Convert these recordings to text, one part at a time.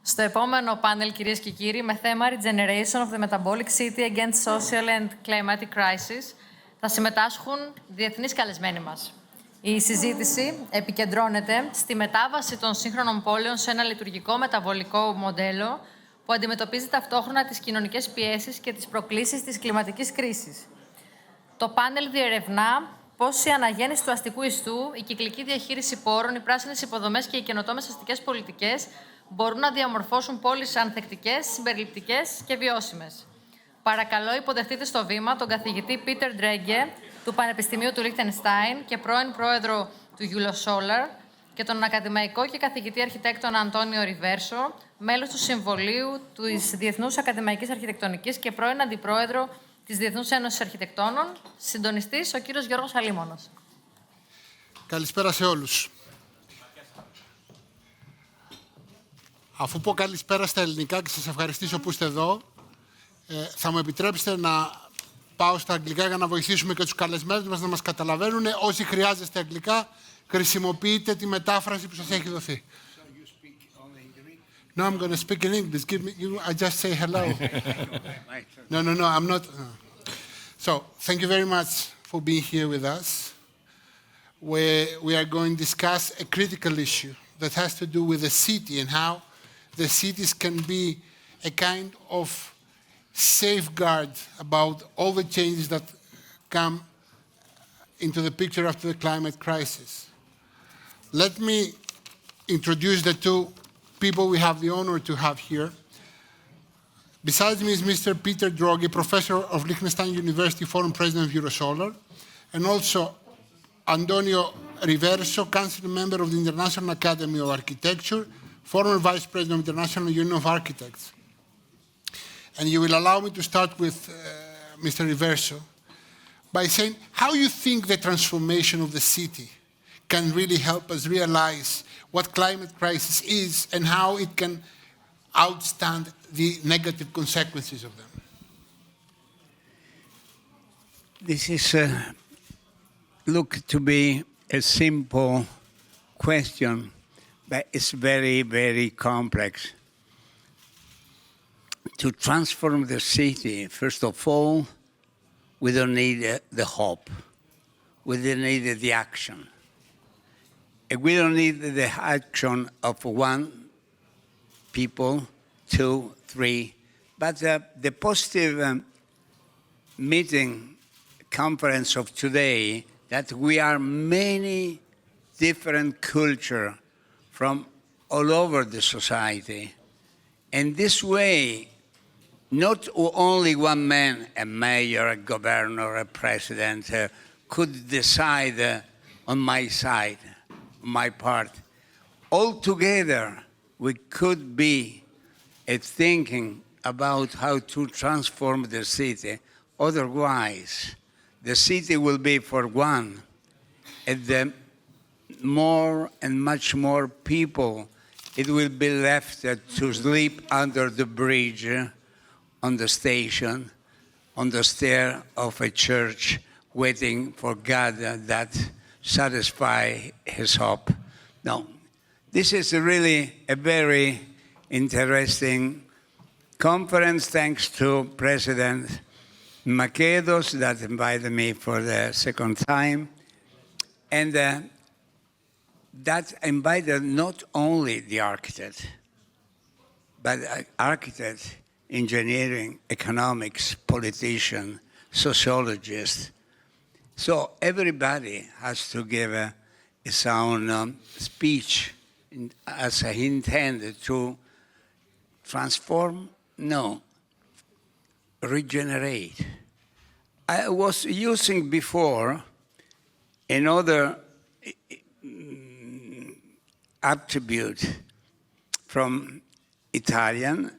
Στο επόμενο πάνελ, κυρίες και κύριοι, με θέμα Regeneration of the Metabolic City Against Social and Climatic Crisis, θα συμμετάσχουν διεθνείς καλεσμένοι μας. Η συζήτηση επικεντρώνεται στη μετάβαση των σύγχρονων πόλεων σε ένα λειτουργικό μεταβολικό μοντέλο που αντιμετωπίζει ταυτόχρονα τις κοινωνικές πιέσεις και τις προκλήσεις της κλιματικής κρίσης. Το πάνελ διερευνά πώς η αναγέννηση του αστικού ιστού, η κυκλική διαχείριση πόρων, οι πράσινες υποδομές και οι καινοτόμες αστικές πολιτικές μπορούν να διαμορφώσουν πόλεις ανθεκτικές, συμπεριληπτικές και βιώσιμες. Παρακαλώ, υποδεχτείτε στο βήμα τον καθηγητή Πίτερ Ντρέγκε του Πανεπιστημίου του Λίχτενστάιν και πρώην πρόεδρο του EUROSOLAR και τον ακαδημαϊκό και καθηγητή αρχιτέκτονα Αντόνιο Ριβέρσο, μέλος του Συμβολίου της Διεθνούς Ακαδημαϊκής Αρχιτεκτονικής και πρώην αντιπρόεδρο της Διεθνούς Ένωσης Αρχιτεκτόνων, συντονιστής ο κύριος Γιώργος Αλίμωνος. Καλησπέρα σε όλους. Αφού πω καλησπέρα στα ελληνικά και σας ευχαριστήσω που είστε εδώ, θα μου επιτρέψετε να πάω στα αγγλικά για να βοηθήσουμε και τους καλεσμένους μας να μας καταλαβαίνουν. Όσοι χρειάζεστε αγγλικά, χρησιμοποιείτε τη μετάφραση που σας έχει δοθεί. No, I'm going to speak in English. I just say hello. No, I'm not. No. So, thank you very much for being here with us. We are going to discuss a critical issue that has to do with the city and how the cities can be a kind of safeguard about all the changes that come into the picture after the climate crisis. Let me introduce the two people we have the honor to have here. Besides me is Mr. Pieter Droege, professor of Liechtenstein University, former president of EUROSOLAR, and also Andonio Ριβέρσο, council member of the International Academy of Architecture, former vice president of the International Union of Architects. And you will allow me to start with Mr. Riverso by saying how you think the transformation of the city can really help us realize what climate crisis is and how it can outstand the negative consequences of them. This is look to be a simple question, but it's very, very complex. To transform the city, first of all, we don't need the hope. We don't need the action. We don't need the action of one people, 2, 3, but the positive meeting conference of today that we are many different culture from all over the society. And this way, not only one man, a mayor, a governor, a president, could decide on my side, my part. All together, we could be thinking about how to transform the city. Otherwise, the city will be for one, and the more and much more people, it will be left to sleep under the bridge, on the station, on the stair of a church, waiting for God that satisfy his hope. No, this is really a very interesting conference, thanks to President Makedos that invited me for the second time. And that invited not only the architect, but architect, engineering, economics, politician, sociologist. So everybody has to give his own speech as he intended to transform, no, regenerate. I was using before another attribute from Italian,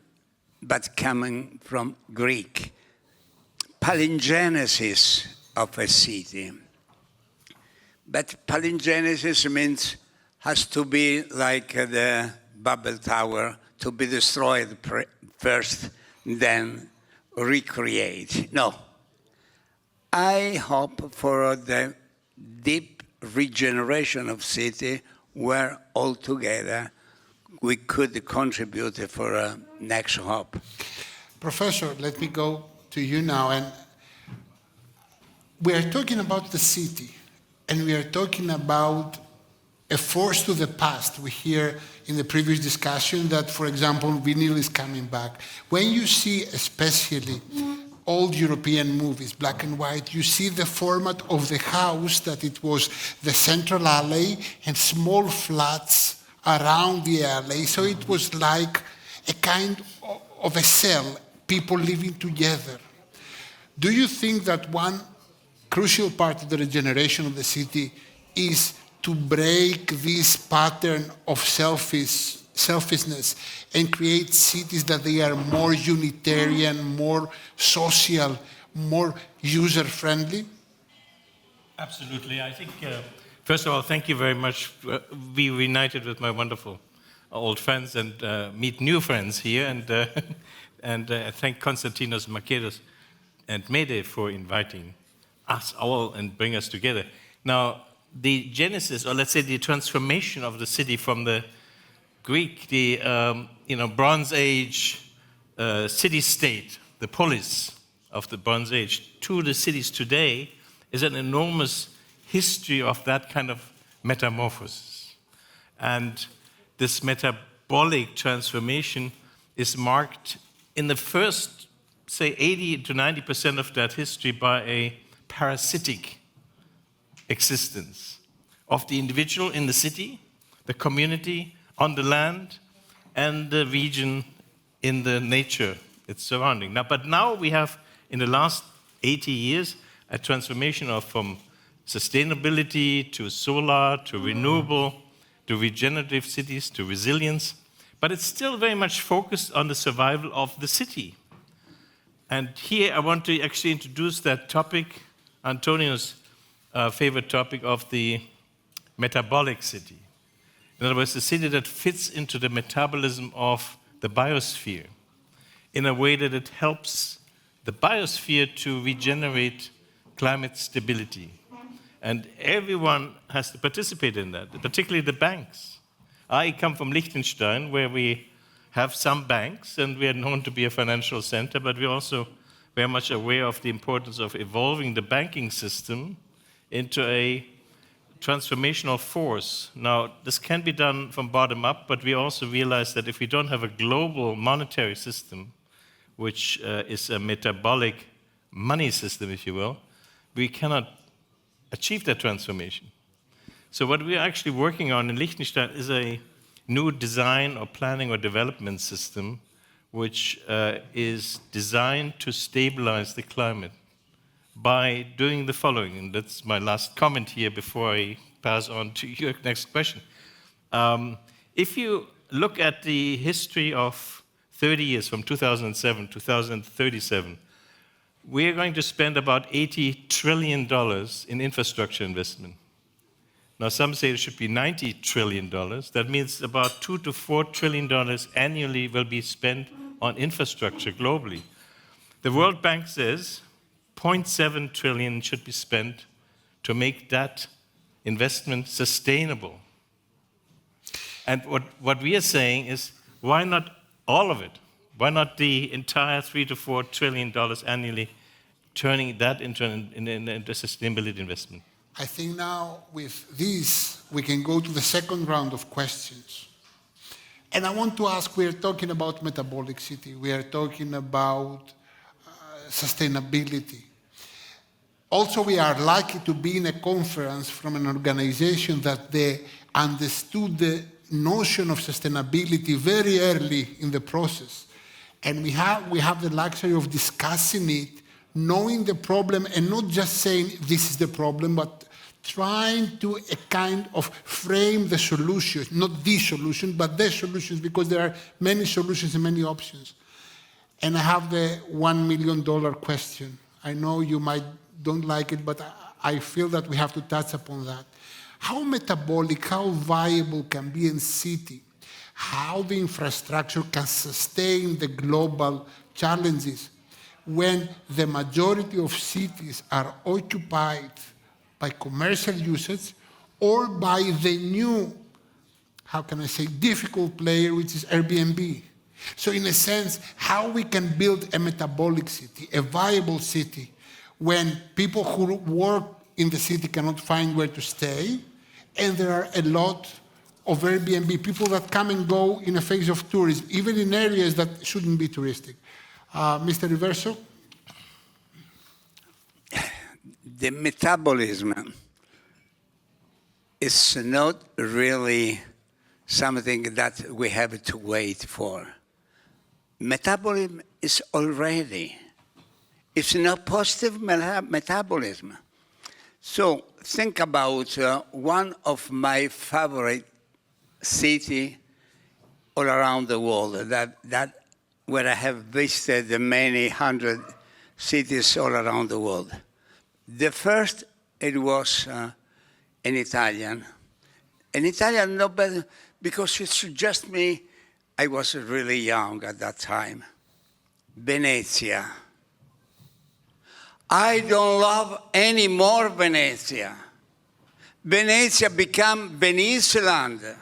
but coming from Greek, palingenesis of a city. But palingenesis means has to be like the Babel Tower, to be destroyed first, then recreate. No. I hope for the deep regeneration of city where all together we could contribute for a next hub. Professor, let me go to you now. And we are talking about the city, and we are talking about a force to the past. We hear in the previous discussion that, for example, vinyl is coming back. When you see especially old European movies, black and white, you see the format of the house, that it was the central alley and small flats around the alley. So it was like a kind of a cell, people living together. Do you think that one crucial part of the regeneration of the city is to break this pattern of selfishness and create cities that they are more unitarian, more social, more user-friendly? Absolutely. I think, first of all, thank you very much. We reunited with my wonderful old friends and meet new friends here. And thank Konstantinos Makedos and Mede for inviting us all and bring us together. Now, the genesis, or let's say the transformation of the city from the Greek, the Bronze Age city-state, the polis of the Bronze Age, to the cities today is an enormous history of that kind of metamorphosis. And this metabolic transformation is marked in the first, say, 80 to 90% of that history by a parasitic existence of the individual in the city, the community on the land, and the region in the nature it's surrounding. But now we have, in the last 80 years, a transformation from sustainability to solar, to renewable, to regenerative cities, to resilience. But it's still very much focused on the survival of the city. And here I want to actually introduce that topic, Antonio's favorite topic of the metabolic city. In other words, the city that fits into the metabolism of the biosphere in a way that it helps the biosphere to regenerate climate stability. And everyone has to participate in that, particularly the banks. I come from Liechtenstein, where we have some banks, and we are known to be a financial center, but we're also very much aware of the importance of evolving the banking system into a transformational force. Now, this can be done from bottom up, but we also realize that if we don't have a global monetary system, which is a metabolic money system, if you will, we cannot achieve that transformation. So what we are actually working on in Liechtenstein is a new design or planning or development system which is designed to stabilize the climate by doing the following, and that's my last comment here before I pass on to your next question. If you look at the history of 30 years, from 2007 to 2037, we're going to spend about $80 trillion in infrastructure investment. Now, some say it should be $90 trillion. That means about $2 to $4 trillion annually will be spent on infrastructure globally. The World Bank says 0.7 trillion should be spent to make that investment sustainable. And what we are saying is, why not all of it? Why not the entire $3 to $4 trillion annually, turning that into a sustainability investment? I think now with this, we can go to the second round of questions. And I want to ask, we're talking about metabolic city, we are talking about sustainability. Also, we are lucky to be in a conference from an organization that they understood the notion of sustainability very early in the process. And we have the luxury of discussing it, knowing the problem, and not just saying this is the problem, but trying to a kind of frame the solutions, not the solution, but the solutions, because there are many solutions and many options. And I have the $1 million question. I know you don't like it, but I feel that we have to touch upon that. How metabolic, how viable can be a city? How the infrastructure can sustain the global challenges when the majority of cities are occupied by commercial usage or by the new how can I say, difficult player, which is Airbnb. So in a sense, how we can build a metabolic city, a viable city, when people who work in the city cannot find where to stay, and there are a lot of Airbnb, people that come and go in a phase of tourism, even in areas that shouldn't be touristic. Mr. Riverso? The metabolism is not really something that we have to wait for. Metabolism is already. It's not positive metabolism. So think about one of my favorite city all around the world, that where I have visited many hundred cities all around the world. The first, it was an Italian. An Italian, no better, because it's just me. I was really young at that time. Venezia. I don't love any more Venezia. Venezia became Veniceland,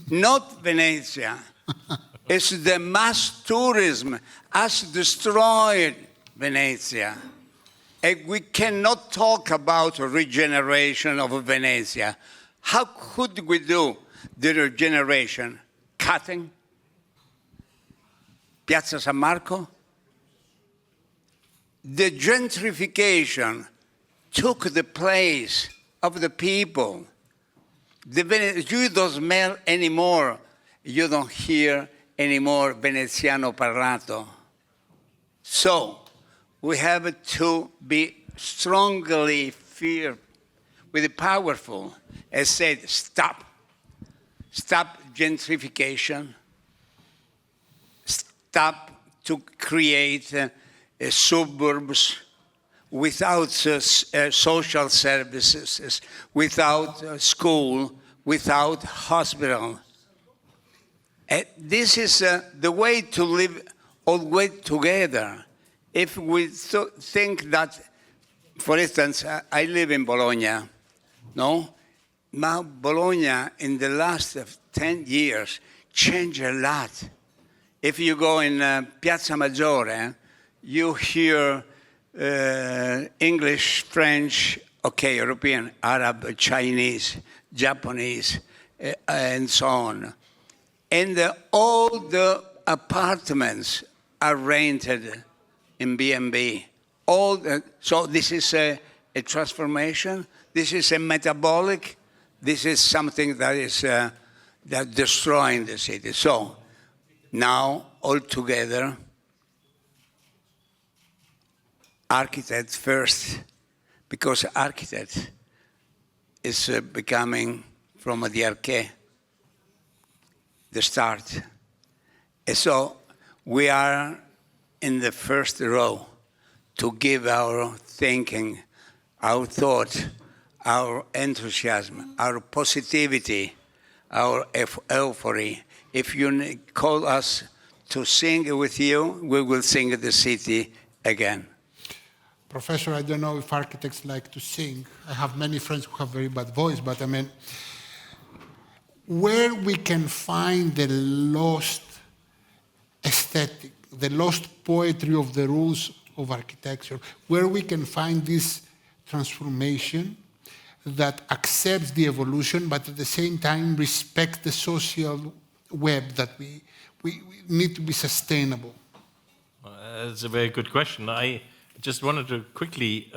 not Venezia. It's the mass tourism has destroyed Venezia. And we cannot talk about regeneration of Venezia. How could we do the regeneration? Cutting? Piazza San Marco? The gentrification took the place of the people. You don't smell anymore. You don't hear anymore Veneziano parlato. So we have to be strongly fear with the powerful and said, stop. Stop gentrification. Stop to create suburbs without social services, without school, without hospital. This is the way to live all the way together. If we think that, for instance, I live in Bologna, no? Now Bologna in the last 10 years changed a lot. If you go in Piazza Maggiore, you hear English, French, okay, European, Arab, Chinese, Japanese, and so on. And all the apartments are rented in B&B. So this is a transformation. This is a metabolic. This is something that is that destroying the city. So now, all together, architects first, because architect is becoming from the arche, the start. And so we are in the first row to give our thinking, our thought, our enthusiasm, our positivity, our euphoria. If you call us to sing with you, we will sing the city again. Professor, I don't know if architects like to sing. I have many friends who have very bad voice, but I mean, where we can find the lost aesthetic, the lost poetry of the rules of architecture, where we can find this transformation that accepts the evolution, but at the same time respects the social web that we need to be sustainable? That's a very good question. I just wanted to quickly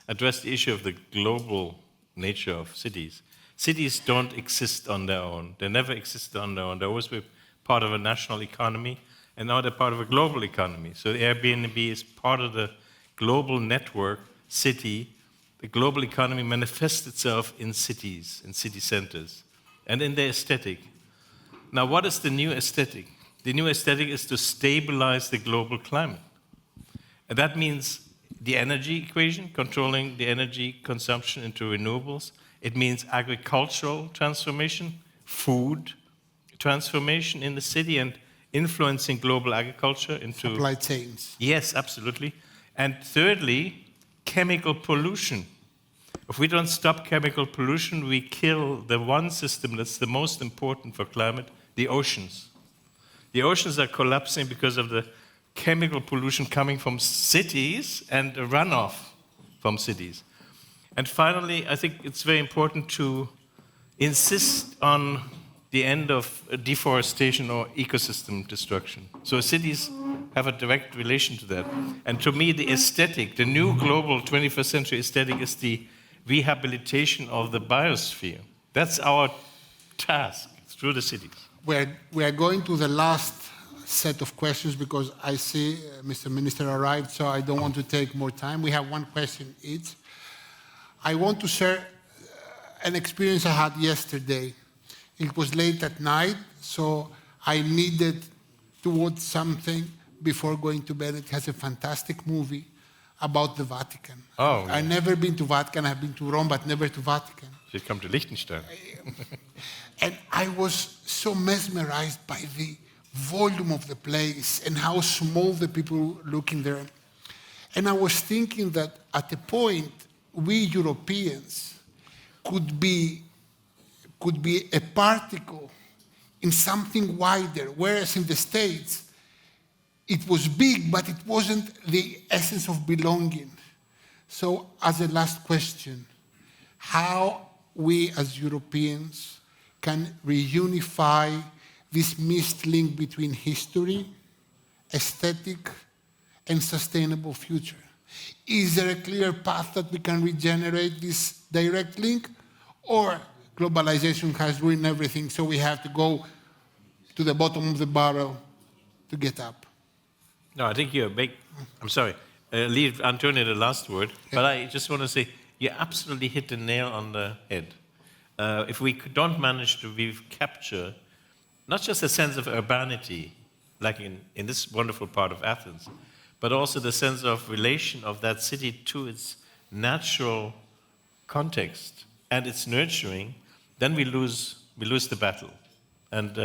address the issue of the global nature of cities. Cities don't exist on their own. They never existed on their own. They always were part of a national economy, and now they're part of a global economy. So Airbnb is part of the global network city. The global economy manifests itself in cities, in city centers, and in their aesthetic. Now, what is the new aesthetic? The new aesthetic is to stabilize the global climate. And that means the energy equation, controlling the energy consumption into renewables. It means agricultural transformation, food transformation in the city, and influencing global agriculture into... Supply chains. Yes, absolutely. And thirdly, chemical pollution. If we don't stop chemical pollution, we kill the one system that's the most important for climate, the oceans. The oceans are collapsing because of the chemical pollution coming from cities and the runoff from cities. And finally, I think it's very important to insist on the end of deforestation or ecosystem destruction. So cities have a direct relation to that. And to me, the aesthetic, the new global 21st century aesthetic is the rehabilitation of the biosphere. That's our task through the cities. We are going to the last set of questions because I see Mr. Minister arrived, so I don't want to take more time. We have one question each. I want to share an experience I had yesterday. It was late at night, so I needed to watch something before going to bed. It has a fantastic movie about the Vatican. Oh, yeah. I've never been to Vatican. I've been to Rome, but never to Vatican. Should come to Liechtenstein. And I was so mesmerized by the volume of the place and how small the people looking there. And I was thinking that at a point, we Europeans could be a particle in something wider, whereas in the States, it was big, but it wasn't the essence of belonging. So as a last question, how we as Europeans can reunify this missed link between history, aesthetic, and sustainable future? Is there a clear path that we can regenerate this direct link? Or globalization has ruined everything, so we have to go to the bottom of the barrel to get up? No, I think you're big. I'm sorry. Leave Antonio the last word, but I just want to say you absolutely hit the nail on the head. If we don't manage to recapture not just a sense of urbanity, like in this wonderful part of Athens, but also the sense of relation of that city to its natural context and its nurturing, then we lose the battle. And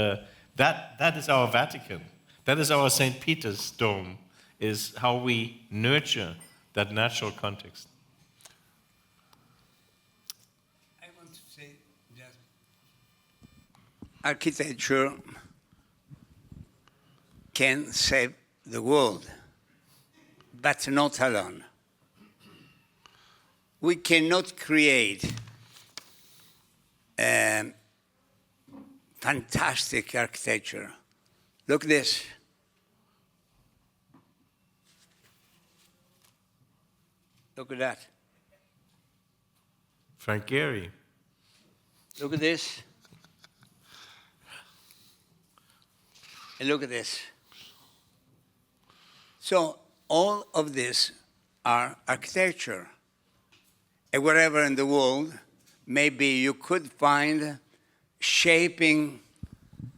that is our Vatican. That is our St. Peter's Dome, is how we nurture that natural context. I want to say that architecture can save the world, but not alone. We cannot create fantastic architecture. Look at this. Look at that. Frank Gehry. Look at this. And look at this. So all of this are architecture. And wherever in the world, maybe you could find shaping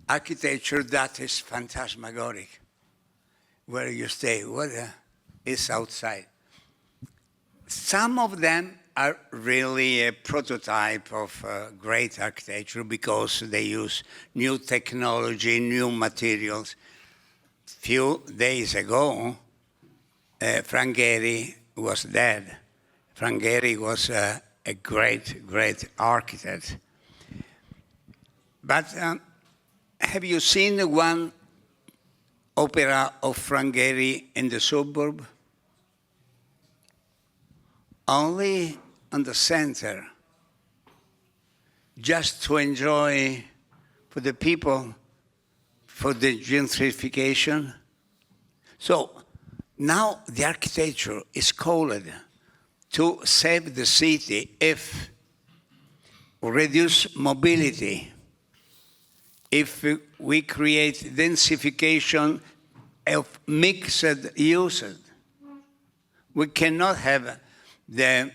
architecture that is phantasmagoric. Where you stay, what is outside? Some of them are really a prototype of great architecture because they use new technology, new materials. Few days ago, Frank Gehry was dead. Frank Gehry was a great, great architect. But have you seen the one opera of Frank Gehry in the suburb? Only on the center, just to enjoy for the people, for the gentrification. So now the architecture is called to save the city if reduce mobility, if we create densification of mixed uses. We cannot have the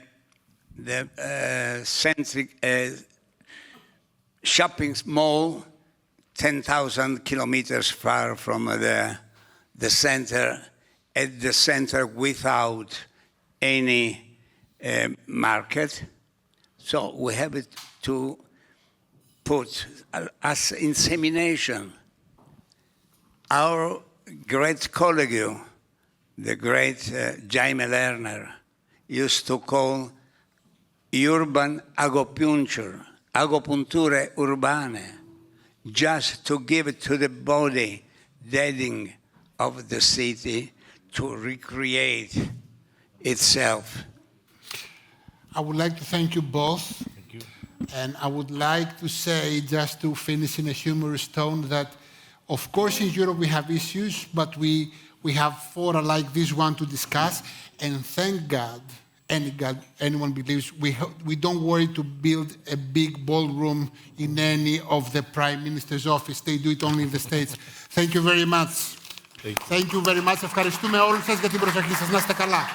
centric shopping mall 10,000 kilometers far from the center, at the center without any market. So we have to put as insemination. Our great colleague, the great Jaime Lerner, used to call urban agopunture urbane, just to give to the body deading of the city to recreate itself. I would like to thank you both. Thank you. And I would like to say, just to finish in a humorous tone, that of course in Europe we have issues, but we have fora like this one to discuss, and thank God, anyone believes, we don't worry to build a big ballroom in any of the Prime Minister's office. They do it only in the States. Thank you very much. Thank you. Thank you very much. Ευχαριστούμε όλους σας για την προσοχή σας. Να είστε καλά.